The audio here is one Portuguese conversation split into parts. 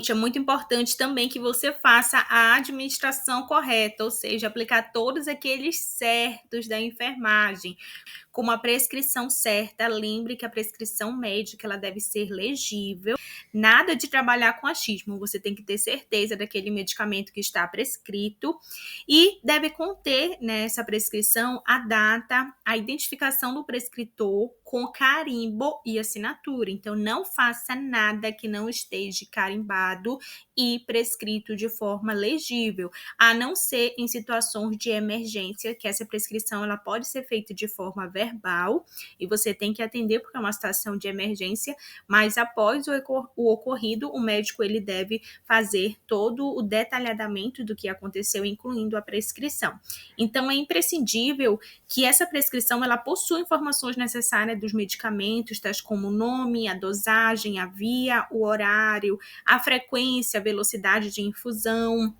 É muito importante também que você faça a administração correta, ou seja, aplicar todos aqueles certos da enfermagem, como a prescrição certa. Lembre que a prescrição médica ela deve ser legível. Nada de trabalhar com achismo. Você tem que ter certeza daquele medicamento que está prescrito e deve conter nessa prescrição a data, a identificação do prescritor com carimbo e assinatura. Então, não faça nada que não esteja carimbado e prescrito de forma legível, a não ser em situações de emergência, que essa prescrição ela pode ser feita de forma verbal e você tem que atender porque é uma situação de emergência, mas após o ocorrido, o médico ele deve fazer todo o detalhamento do que aconteceu, incluindo a prescrição. Então, é imprescindível que essa prescrição ela possua informações necessárias dos medicamentos, tais como o nome, a dosagem, a via, o horário, a frequência, a velocidade de infusão,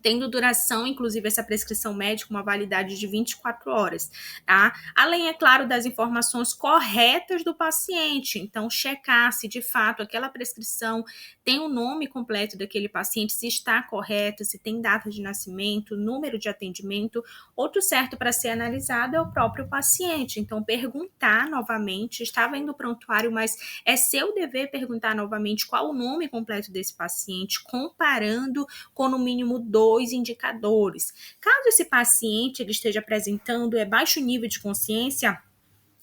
tendo duração, inclusive essa prescrição médica, uma validade de 24 horas, tá? Além, é claro, das informações corretas do paciente. Então, checar se de fato aquela prescrição tem o nome completo daquele paciente, se está correto, se tem data de nascimento, número de atendimento. Outro certo para ser analisado é o próprio paciente. Então, perguntar novamente, estava indo para o prontuário, mas é seu dever perguntar novamente qual o nome completo desse paciente, comparando com no mínimo 2 indicadores. Caso esse paciente ele esteja apresentando baixo nível de consciência,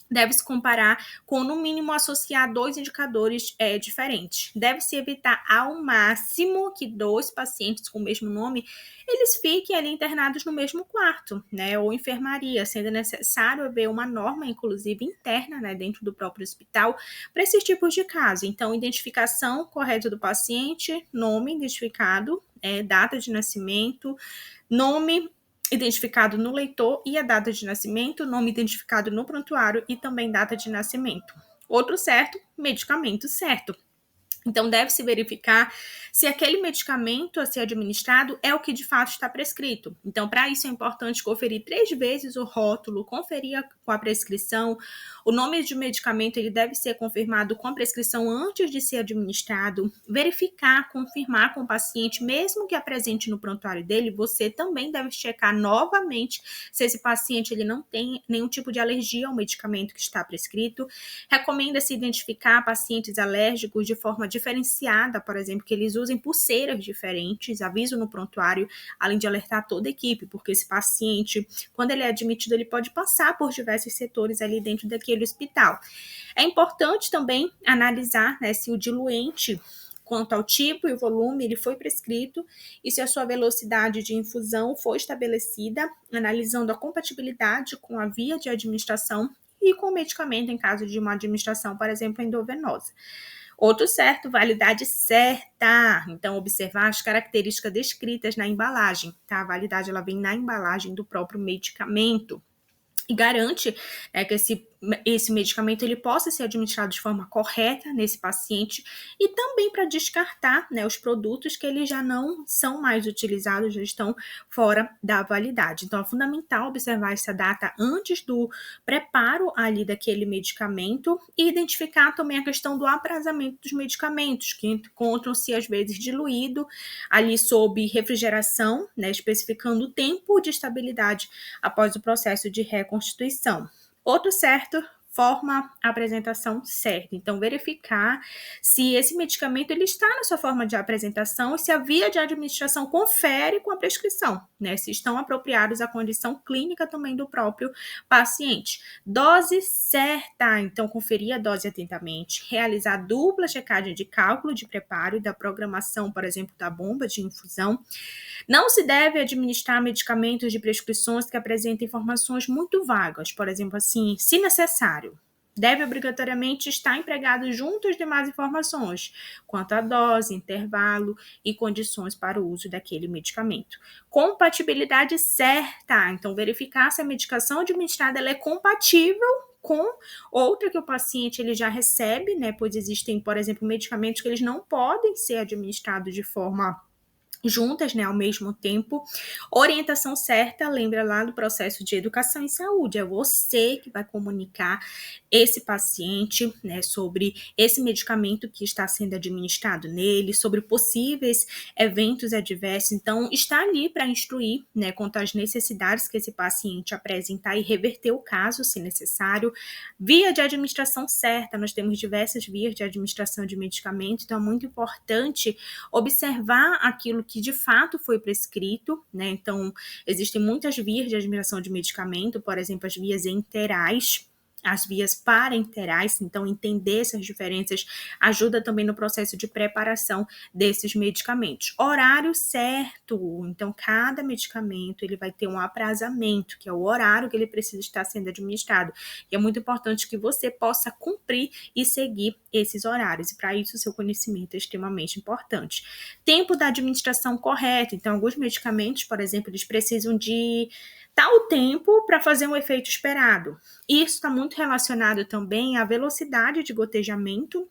deve-se comparar com, no mínimo, associar 2 indicadores diferentes. Deve-se evitar ao máximo que 2 pacientes com o mesmo nome, eles fiquem ali internados no mesmo quarto, né, ou enfermaria, sendo necessário haver uma norma, inclusive interna, né, dentro do próprio hospital, para esses tipos de casos. Então, identificação correta do paciente, nome identificado, data de nascimento, nome identificado no leitor e a data de nascimento, nome identificado no prontuário e também data de nascimento. Outro certo, medicamento certo. Então, deve-se verificar se aquele medicamento a ser administrado é o que de fato está prescrito. Então, para isso é importante conferir 3 vezes o rótulo, conferir com a prescrição. O nome de medicamento ele deve ser confirmado com a prescrição antes de ser administrado. Verificar, confirmar com o paciente, mesmo que apresente no prontuário dele, você também deve checar novamente se esse paciente ele não tem nenhum tipo de alergia ao medicamento que está prescrito. Recomenda-se identificar pacientes alérgicos de forma diferenciada, por exemplo, que eles usem pulseiras diferentes, aviso no prontuário, além de alertar toda a equipe, porque esse paciente, quando ele é admitido, ele pode passar por diversos setores ali dentro daquele hospital. É importante também analisar, né, se o diluente, quanto ao tipo e o volume, ele foi prescrito e se a sua velocidade de infusão foi estabelecida, analisando a compatibilidade com a via de administração e com o medicamento em caso de uma administração, por exemplo, endovenosa. Outro certo, validade certa. Então, observar as características descritas na embalagem, tá? A validade ela vem na embalagem do próprio medicamento e garante que esse medicamento ele possa ser administrado de forma correta nesse paciente e também para descartar, né, os produtos que eles já não são mais utilizados, já estão fora da validade. Então, é fundamental observar essa data antes do preparo ali daquele medicamento e identificar também a questão do aprazamento dos medicamentos, que encontram-se às vezes diluído ali sob refrigeração, né, especificando o tempo de estabilidade após o processo de reconstituição. Outro certo, forma a apresentação certa. Então, verificar se esse medicamento ele está na sua forma de apresentação e se a via de administração confere com a prescrição, né? Se estão apropriados à condição clínica também do próprio paciente. Dose certa. Então, conferir a dose atentamente, realizar dupla checagem de cálculo de preparo e da programação, por exemplo, da bomba de infusão. Não se deve administrar medicamentos de prescrições que apresentem informações muito vagas, por exemplo, assim, se necessário. Deve obrigatoriamente estar empregado junto às demais informações, quanto à dose, intervalo e condições para o uso daquele medicamento. Compatibilidade certa, então verificar se a medicação administrada ela é compatível com outra que o paciente ele já recebe, né? Pois existem, por exemplo, medicamentos que eles não podem ser administrados de forma juntas, né, ao mesmo tempo. Orientação certa, lembra lá do processo de educação em saúde, é você que vai comunicar esse paciente, né, sobre esse medicamento que está sendo administrado nele, sobre possíveis eventos adversos, então está ali para instruir, né, quanto às necessidades que esse paciente apresentar e reverter o caso, se necessário. Via de administração certa, nós temos diversas vias de administração de medicamento, então é muito importante observar aquilo que de fato foi prescrito, né? Então, existem muitas vias de administração de medicamento, por exemplo, as vias enterais, as vias parenterais, então entender essas diferenças ajuda também no processo de preparação desses medicamentos. Horário certo, então cada medicamento ele vai ter um aprazamento, que é o horário que ele precisa estar sendo administrado. E é muito importante que você possa cumprir e seguir esses horários, e para isso o seu conhecimento é extremamente importante. Tempo da administração correta, então alguns medicamentos, por exemplo, eles precisam de tal tempo para fazer um efeito esperado. Isso está muito relacionado também à velocidade de gotejamento,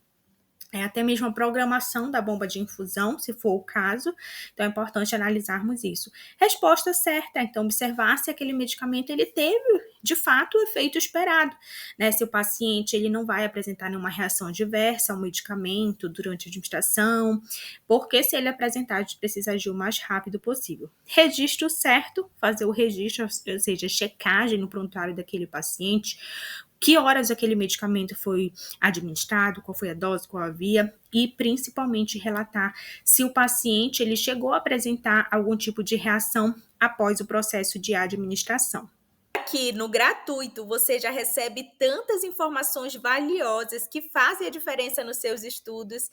até mesmo a programação da bomba de infusão, se for o caso. Então, é importante analisarmos isso. Resposta certa, então, observar se aquele medicamento ele teve, de fato, o efeito esperado, né? Se o paciente ele não vai apresentar nenhuma reação adversa ao medicamento durante a administração, porque se ele apresentar, a gente precisa agir o mais rápido possível. Registro certo, fazer o registro, ou seja, checagem no prontuário daquele paciente, que horas aquele medicamento foi administrado, qual foi a dose, qual a via, e principalmente relatar se o paciente ele chegou a apresentar algum tipo de reação após o processo de administração. Aqui no gratuito você já recebe tantas informações valiosas que fazem a diferença nos seus estudos.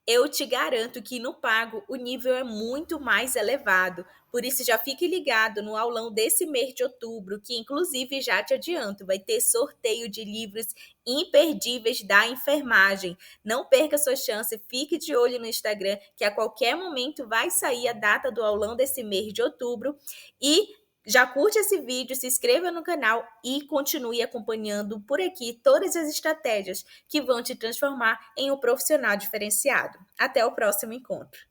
Eu te garanto que no pago o nível é muito mais elevado. Por isso, já fique ligado no aulão desse mês de outubro, que inclusive já te adianto, vai ter sorteio de livros imperdíveis da enfermagem. Não perca sua chance, fique de olho no Instagram, que a qualquer momento vai sair a data do aulão desse mês de outubro. E já curte esse vídeo, se inscreva no canal e continue acompanhando por aqui todas as estratégias que vão te transformar em um profissional diferenciado. Até o próximo encontro.